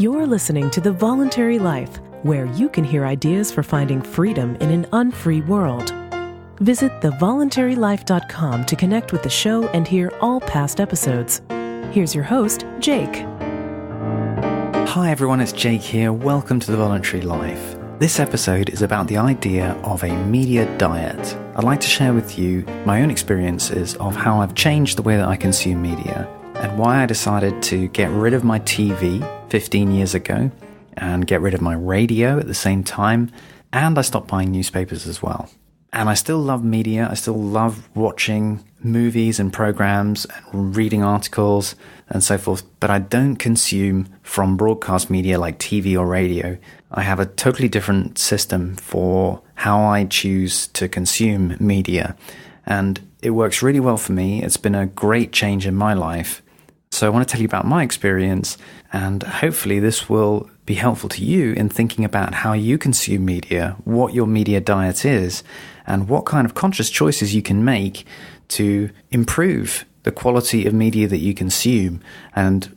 You're listening to The Voluntary Life, where you can hear ideas for finding freedom in an unfree world. Visit thevoluntarylife.com to connect with the show and hear all past episodes. Here's your host, Jake. Hi everyone, it's Jake here. Welcome to The Voluntary Life. This episode is about the idea of a media diet. I'd like to share with you my own experiences of how I've changed the way that I consume media and why I decided to get rid of my TV 15 years ago and get rid of my radio at the same time, and I stopped buying newspapers as well. And I still love media. I still love watching movies and programs and reading articles and so forth, but I don't consume from broadcast media like TV or radio. I have a totally different system for how I choose to consume media, and it works really well for me. It's been a great change in my life. So I want to tell you about my experience, and hopefully this will be helpful to you in thinking about how you consume media, what your media diet is, and what kind of conscious choices you can make to improve the quality of media that you consume and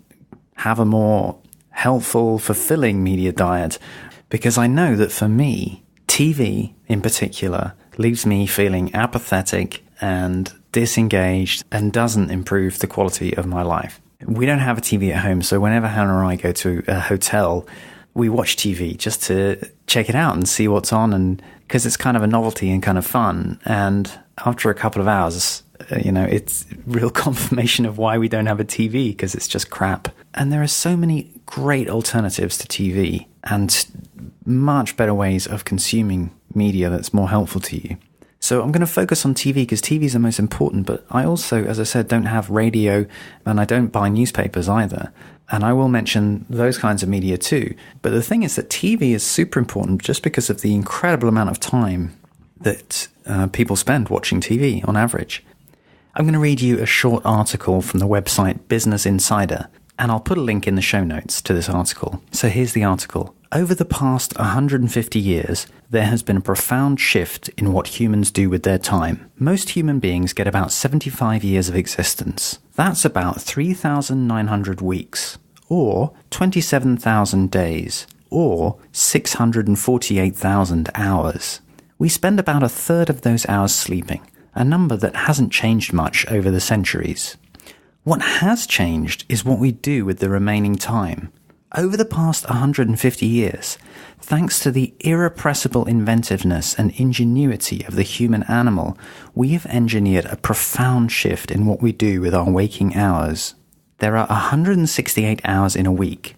have a more helpful, fulfilling media diet. Because I know that for me, TV in particular leaves me feeling apathetic and disengaged and doesn't improve the quality of my life. We don't have a TV at home, so whenever Hannah or I go to a hotel, we watch TV just to check it out and see what's on, and because it's kind of a novelty and kind of fun. And after a couple of hours, it's real confirmation of why we don't have a TV, because it's just crap. And there are so many great alternatives to TV and much better ways of consuming media that's more helpful to you. So I'm going to focus on TV because TV is the most important, but I also, as I said, don't have radio and I don't buy newspapers either. And I will mention those kinds of media too. But the thing is that TV is super important just because of the incredible amount of time that people spend watching TV on average. I'm going to read you a short article from the website Business Insider, and I'll put a link in the show notes to this article. So here's the article. Over the past 150 years, there has been a profound shift in what humans do with their time. Most human beings get about 75 years of existence. That's about 3,900 weeks, or 27,000 days, or 648,000 hours. We spend about a third of those hours sleeping, a number that hasn't changed much over the centuries. What has changed is what we do with the remaining time. Over the past 150 years, thanks to the irrepressible inventiveness and ingenuity of the human animal, we have engineered a profound shift in what we do with our waking hours. There are 168 hours in a week.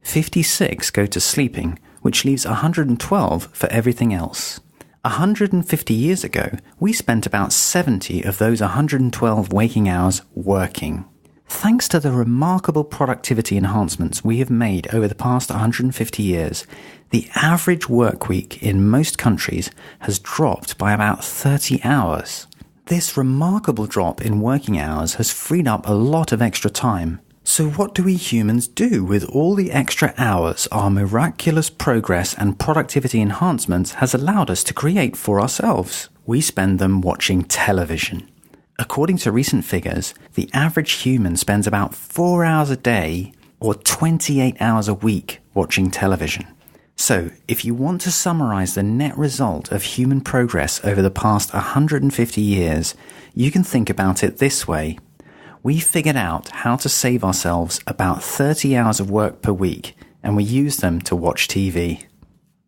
56 go to sleeping, which leaves 112 for everything else. 150 years ago, we spent about 70 of those 112 waking hours working. Thanks to the remarkable productivity enhancements we have made over the past 150 years, the average work week in most countries has dropped by about 30 hours. This remarkable drop in working hours has freed up a lot of extra time. So what do we humans do with all the extra hours our miraculous progress and productivity enhancements has allowed us to create for ourselves? We spend them watching television. According to recent figures, the average human spends about 4 hours a day or 28 hours a week watching television. So, if you want to summarize the net result of human progress over the past 150 years, you can think about it this way. We figured out how to save ourselves about 30 hours of work per week, and we use them to watch TV.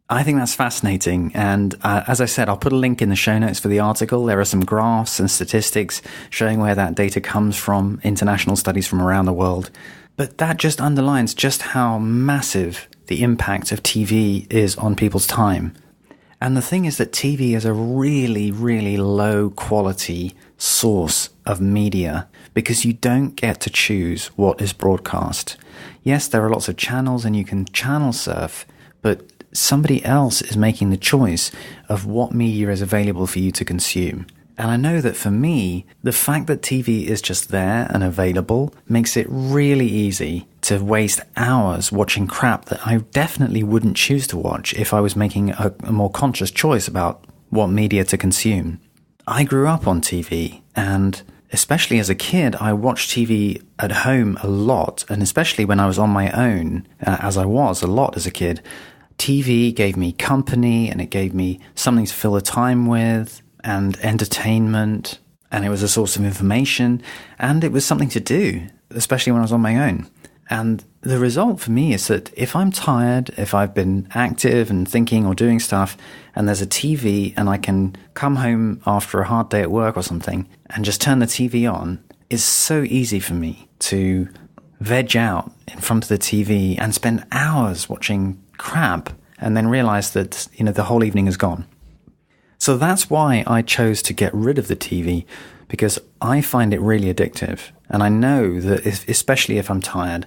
I think that's fascinating, and as I said, I'll put a link in the show notes for the article. There are some graphs and statistics showing where that data comes from, international studies from around the world. But that just underlines just how massive the impact of TV is on people's time. And the thing is that TV is a really, really low quality source of media because you don't get to choose what is broadcast. Yes, there are lots of channels and you can channel surf, but somebody else is making the choice of what media is available for you to consume. And I know that for me, the fact that TV is just there and available makes it really easy to waste hours watching crap that I definitely wouldn't choose to watch if I was making a more conscious choice about what media to consume. I grew up on TV, and especially as a kid, I watched TV at home a lot, and especially when I was on my own, as I was a lot as a kid, TV gave me company, and it gave me something to fill the time with, and entertainment, and it was a source of information, and it was something to do, especially when I was on my own. And the result for me is that if I'm tired, if I've been active and thinking or doing stuff, and there's a TV and I can come home after a hard day at work or something and just turn the TV on, it's so easy for me to veg out in front of the TV and spend hours watching crap and then realize that, the whole evening is gone. So that's why I chose to get rid of the TV, because I find it really addictive. And I know that especially if I'm tired,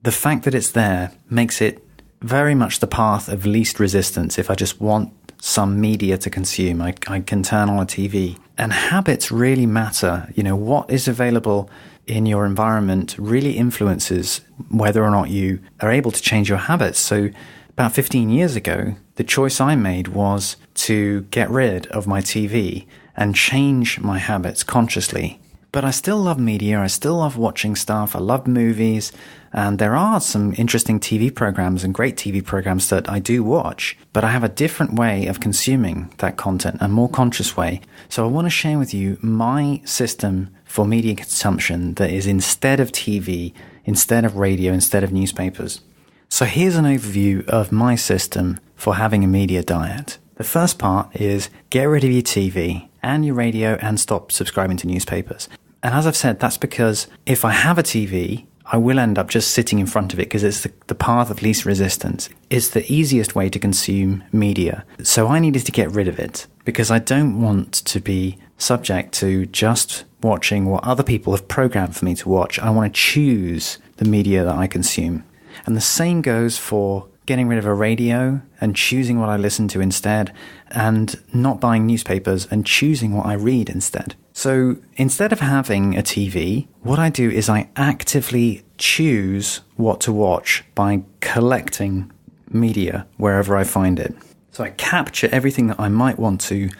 the fact that it's there makes it very much the path of least resistance. If I just want some media to consume, I can turn on a TV. And habits really matter. What is available in your environment really influences whether or not you are able to change your habits. So about 15 years ago, the choice I made was to get rid of my TV and change my habits consciously. But I still love media, I still love watching stuff, I love movies, and there are some interesting TV programs and great TV programs that I do watch, but I have a different way of consuming that content, a more conscious way. So I want to share with you my system for media consumption that is instead of TV, instead of radio, instead of newspapers. So here's an overview of my system for having a media diet. The first part is get rid of your TV and your radio and stop subscribing to newspapers. And as I've said, that's because if I have a TV, I will end up just sitting in front of it because it's the path of least resistance. It's the easiest way to consume media. So I needed to get rid of it because I don't want to be subject to just watching what other people have programmed for me to watch. I want to choose the media that I consume. And the same goes for getting rid of a radio and choosing what I listen to instead, and not buying newspapers and choosing what I read instead. So instead of having a TV, what I do is I actively choose what to watch by collecting media wherever I find it. So I capture everything that I might want to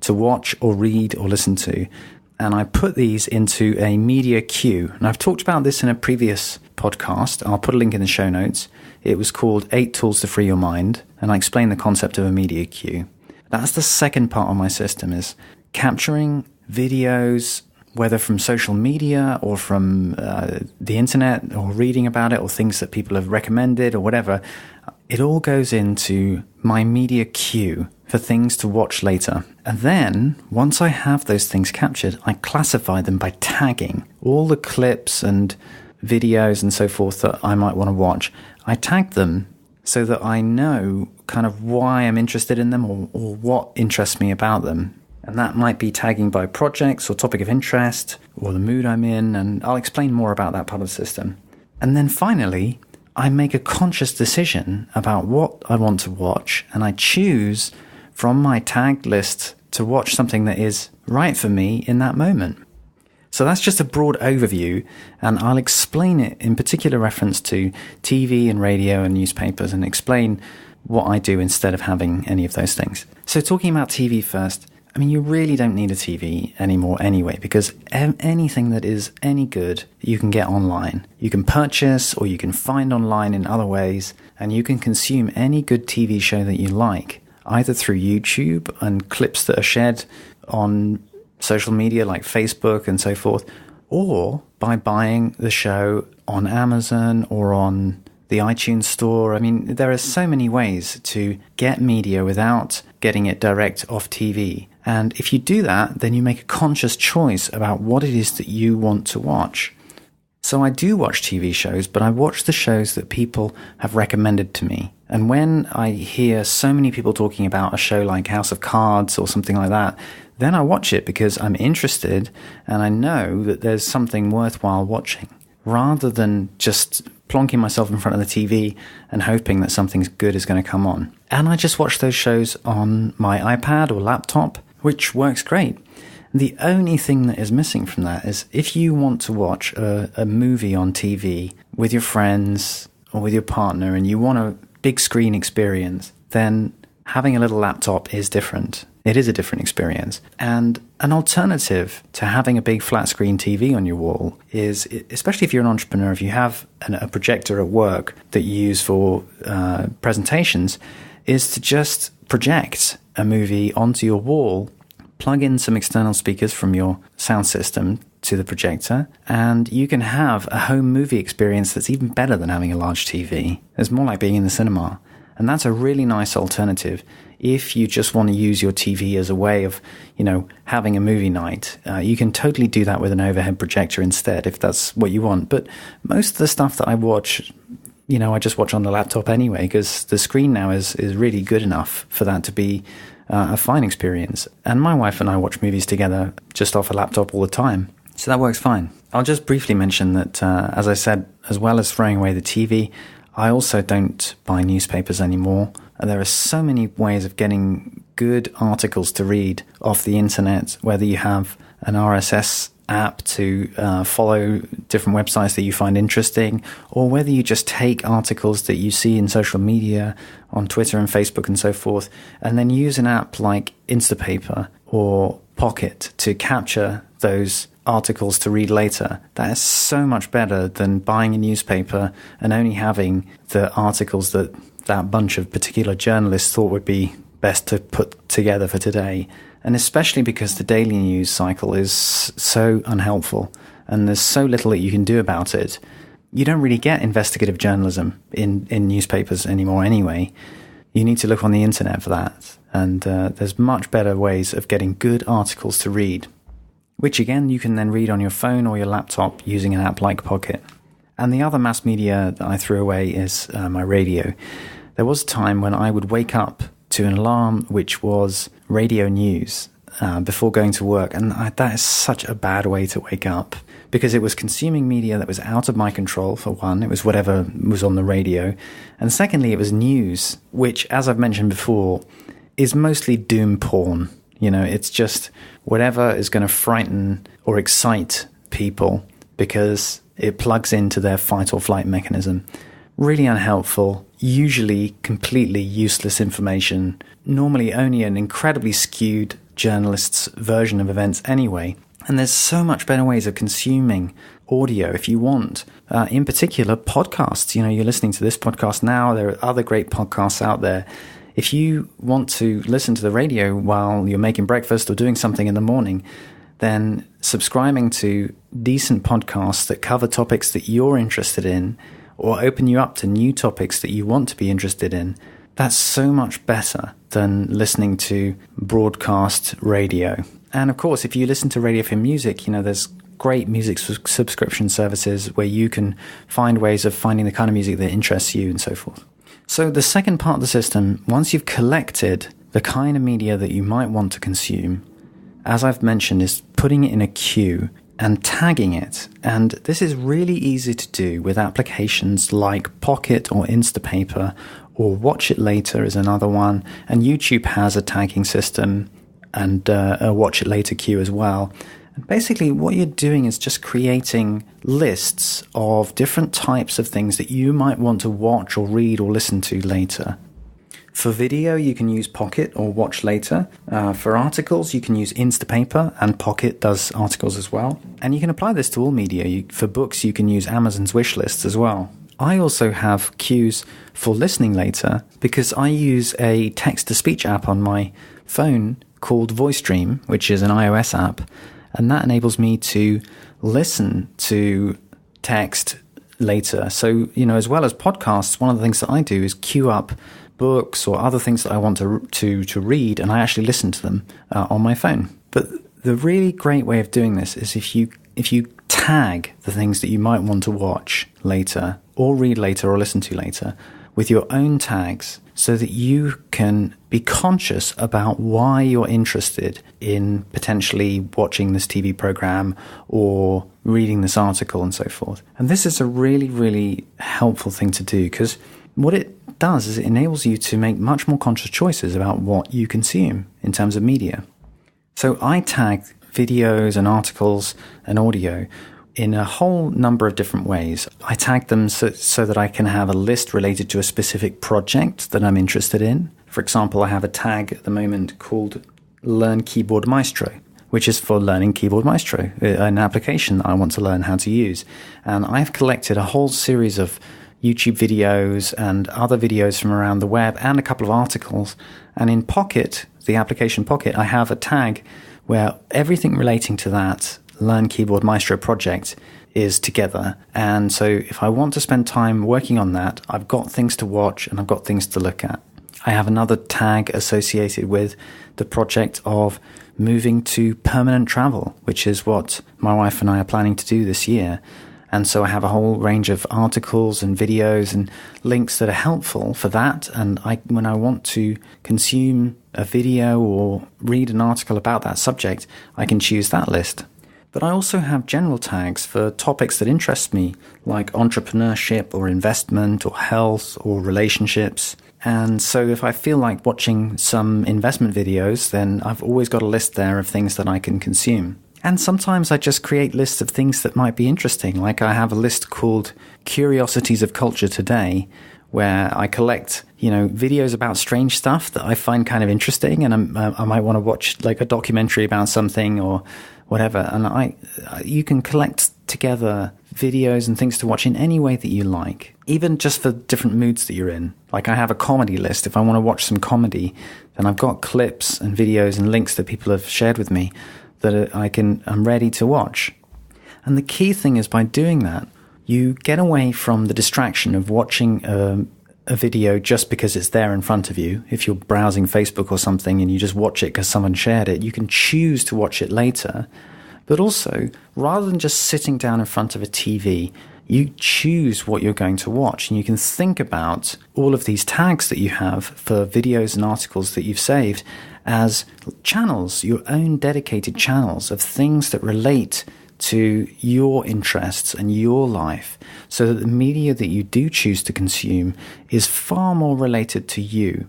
watch or read or listen to, and I put these into a media queue. And I've talked about this in a previous podcast. I'll put a link in the show notes. It was called 8 Tools to Free Your Mind, and I explained the concept of a media queue. That's the second part of my system, is capturing videos, whether from social media or from the internet or reading about it or things that people have recommended or whatever. It all goes into my media queue for things to watch later. And then, once I have those things captured, I classify them by tagging all the clips and videos and so forth that I might want to watch. I tag them so that I know kind of why I'm interested in them or what interests me about them. And that might be tagging by projects or topic of interest or the mood I'm in, and I'll explain more about that part of the system. And then finally, I make a conscious decision about what I want to watch, and I choose from my tagged list to watch something that is right for me in that moment. So that's just a broad overview, and I'll explain it in particular reference to TV and radio and newspapers, and explain what I do instead of having any of those things. So talking about TV first, I mean, you really don't need a TV anymore anyway, because anything that is any good, you can get online. You can purchase or you can find online in other ways, and you can consume any good TV show that you like, either through YouTube and clips that are shared on social media like Facebook and so forth, or by buying the show on Amazon or on the iTunes store. I mean, there are so many ways to get media without getting it direct off TV. And if you do that, then you make a conscious choice about what it is that you want to watch. So I do watch TV shows, but I watch the shows that people have recommended to me. And when I hear so many people talking about a show like House of Cards or something like that, then I watch it because I'm interested and I know that there's something worthwhile watching, rather than just plonking myself in front of the TV and hoping that something good is going to come on. And I just watch those shows on my iPad or laptop, which works great. The only thing that is missing from that is if you want to watch a movie on TV with your friends or with your partner and you want a big screen experience, then having a little laptop is different. It is a different experience. And an alternative to having a big flat screen TV on your wall is, especially if you're an entrepreneur, if you have a projector at work that you use for presentations, is to just project a movie onto your wall, plug in some external speakers from your sound system to the projector, and you can have a home movie experience that's even better than having a large TV. It's more like being in the cinema. And that's a really nice alternative if you just want to use your TV as a way of, having a movie night. You can totally do that with an overhead projector instead, if that's what you want. But most of the stuff that I watch, I just watch on the laptop anyway, because the screen now is really good enough for that to be a fine experience. And my wife and I watch movies together just off a laptop all the time. So that works fine. I'll just briefly mention that, as I said, as well as throwing away the TV, I also don't buy newspapers anymore. There are so many ways of getting good articles to read off the internet, whether you have an RSS app to follow different websites that you find interesting, or whether you just take articles that you see in social media, on Twitter and Facebook and so forth, and then use an app like Instapaper or Pocket to capture those articles to read later. That is so much better than buying a newspaper and only having the articles that bunch of particular journalists thought would be best to put together for today. And especially because the daily news cycle is so unhelpful and there's so little that you can do about it. You don't really get investigative journalism in newspapers anymore anyway. You need to look on the internet for that. And there's much better ways of getting good articles to read, which again you can then read on your phone or your laptop using an app like Pocket. And the other mass media that I threw away is my radio. There was a time when I would wake up to an alarm which was radio news before going to work, and that is such a bad way to wake up, because it was consuming media that was out of my control. For one, it was whatever was on the radio, and secondly, it was news, which, as I've mentioned before, is mostly doom porn. It's just whatever is going to frighten or excite people because it plugs into their fight or flight mechanism. Really unhelpful, usually completely useless information, normally only an incredibly skewed journalist's version of events anyway. And there's so much better ways of consuming audio if you want. In particular, podcasts. You're listening to this podcast now. There are other great podcasts out there. If you want to listen to the radio while you're making breakfast or doing something in the morning, then subscribing to decent podcasts that cover topics that you're interested in or open you up to new topics that you want to be interested in, that's so much better than listening to broadcast radio. And of course, if you listen to radio for music, there's great music subscription services where you can find ways of finding the kind of music that interests you and so forth. So the second part of the system, once you've collected the kind of media that you might want to consume, as I've mentioned, is putting it in a queue and tagging it. And this is really easy to do with applications like Pocket or Instapaper, or Watch It Later is another one. And YouTube has a tagging system and a Watch It Later queue as well. And basically what you're doing is just creating lists of different types of things that you might want to watch or read or listen to later. For video, you can use Pocket or Watch Later. For articles, you can use Instapaper, and Pocket does articles as well. And you can apply this to all media. For books, you can use Amazon's wish lists as well. I also have queues for listening later because I use a text-to-speech app on my phone called VoiceStream, which is an iOS app. And that enables me to listen to text later. So, as well as podcasts, one of the things that I do is queue up books or other things that I want to read, and I actually listen to them on my phone. But the really great way of doing this is if you tag the things that you might want to watch later or read later or listen to later with your own tags, so that you can be conscious about why you're interested in potentially watching this TV program or reading this article and so forth. And this is a really, really helpful thing to do, because what it does is it enables you to make much more conscious choices about what you consume in terms of media. So I tag videos and articles and audio in a whole number of different ways. I tag them so that I can have a list related to a specific project that I'm interested in. For example, I have a tag at the moment called Learn Keyboard Maestro, which is for learning Keyboard Maestro, an application that I want to learn how to use. And I've collected a whole series of YouTube videos and other videos from around the web and a couple of articles. And in Pocket, the application Pocket, I have a tag where everything relating to that Learn Keyboard Maestro project is together. And so if I want to spend time working on that, I've got things to watch and I've got things to look at. I have another tag associated with the project of moving to permanent travel, which is what my wife and I are planning to do this year. And so I have a whole range of articles and videos and links that are helpful for that. And when I want to consume a video or read an article about that subject, I can choose that list. But I also have general tags for topics that interest me, like entrepreneurship or investment or health or relationships. And so if I feel like watching some investment videos, then I've always got a list there of things that I can consume. And sometimes I just create lists of things that might be interesting. Like I have a list called Curiosities of Culture Today, where I collect, videos about strange stuff that I find kind of interesting. And I might want to watch like a documentary about something or whatever. And you can collect together videos and things to watch in any way that you like, even just for different moods that you're in. Like I have a comedy list. If I want to watch some comedy, then I've got clips and videos and links that people have shared with me that I'm ready to watch. And the key thing is, by doing that, you get away from the distraction of watching a video just because it's there in front of you. If you're browsing Facebook or something and you just watch it because someone shared it, you can choose to watch it later. But also, rather than just sitting down in front of a TV, you choose what you're going to watch, and you can think about all of these tags that you have for videos and articles that you've saved as channels, your own dedicated channels of things that relate to your interests and your life, so that the media that you do choose to consume is far more related to you.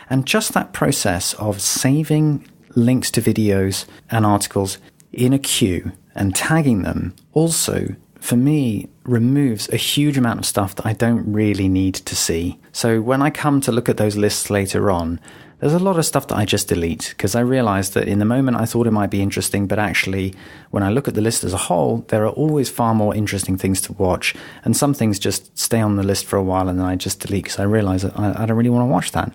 And just that process of saving links to videos and articles in a queue and tagging them also, for me, removes a huge amount of stuff that I don't really need to see. So when I come to look at those lists later on, there's a lot of stuff that I just delete because I realized that in the moment I thought it might be interesting, but actually when I look at the list as a whole, there are always far more interesting things to watch, and some things just stay on the list for a while and then I just delete because I realize that I don't really want to watch that.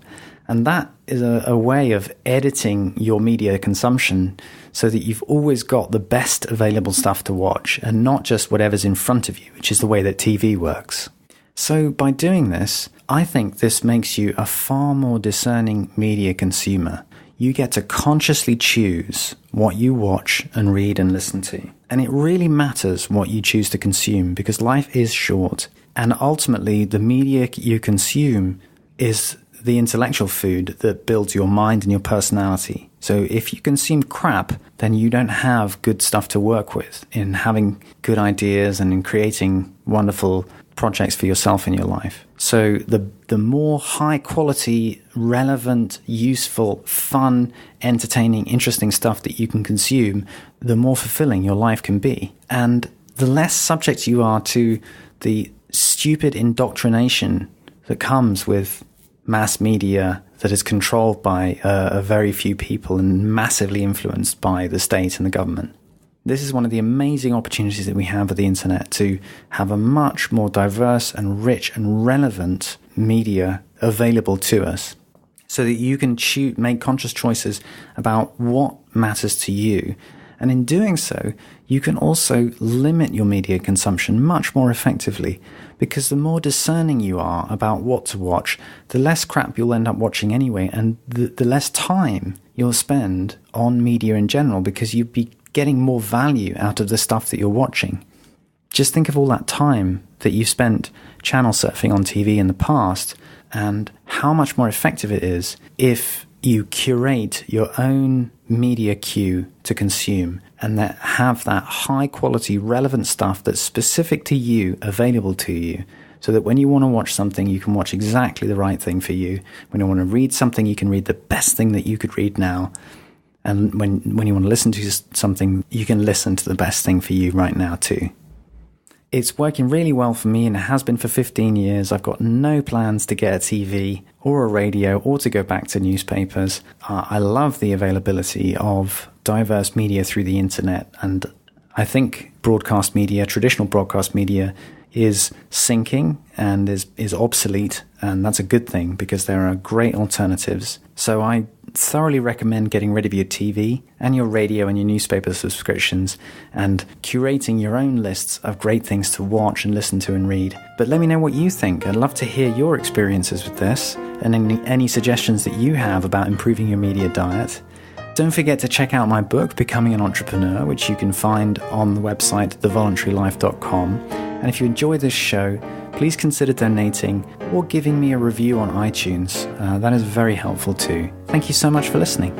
And that is a way of editing your media consumption so that you've always got the best available stuff to watch and not just whatever's in front of you, which is the way that TV works. So by doing this, I think this makes you a far more discerning media consumer. You get to consciously choose what you watch and read and listen to. And it really matters what you choose to consume because life is short. And ultimately, the media you consume is the intellectual food that builds your mind and your personality. So if you consume crap, then you don't have good stuff to work with in having good ideas and in creating wonderful projects for yourself in your life. So the more high quality, relevant, useful, fun, entertaining, interesting stuff that you can consume, the more fulfilling your life can be. And the less subject you are to the stupid indoctrination that comes with mass media that is controlled by a very few people and massively influenced by the state and the government. This is one of the amazing opportunities that we have with the internet to have a much more diverse and rich and relevant media available to us so that you can make conscious choices about what matters to you. And in doing so, you can also limit your media consumption much more effectively, because the more discerning you are about what to watch, the less crap you'll end up watching anyway, and the less time you'll spend on media in general, because you'll be getting more value out of the stuff that you're watching. Just think of all that time that you've spent channel surfing on TV in the past, and how much more effective it is if you curate your own media queue to consume and that have that high quality relevant stuff that's specific to you available to you, so that when you want to watch something, you can watch exactly the right thing for you. When you want to read something, you can read the best thing that you could read now. And when you want to listen to something, you can listen to the best thing for you right now too. It's working really well for me and it has been for 15 years. I've got no plans to get a TV or a radio or to go back to newspapers. I love the availability of diverse media through the internet, and I think broadcast media, traditional broadcast media, is sinking and is obsolete, and that's a good thing because there are great alternatives. So I thoroughly recommend getting rid of your TV and your radio and your newspaper subscriptions and curating your own lists of great things to watch and listen to and read. But let me know what you think. I'd love to hear your experiences with this and any suggestions that you have about improving your media diet. Don't forget to check out my book, Becoming an Entrepreneur, which you can find on the website thevoluntarylife.com. And if you enjoy this show, please consider donating or giving me a review on iTunes. That is very helpful too. Thank you so much for listening.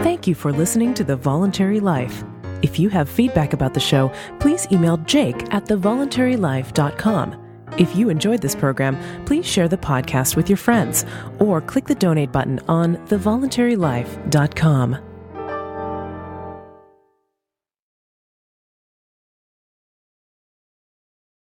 Thank you for listening to The Voluntary Life. If you have feedback about the show, please email jake@thevoluntarylife.com. If you enjoyed this program, please share the podcast with your friends or click the donate button on thevoluntarylife.com.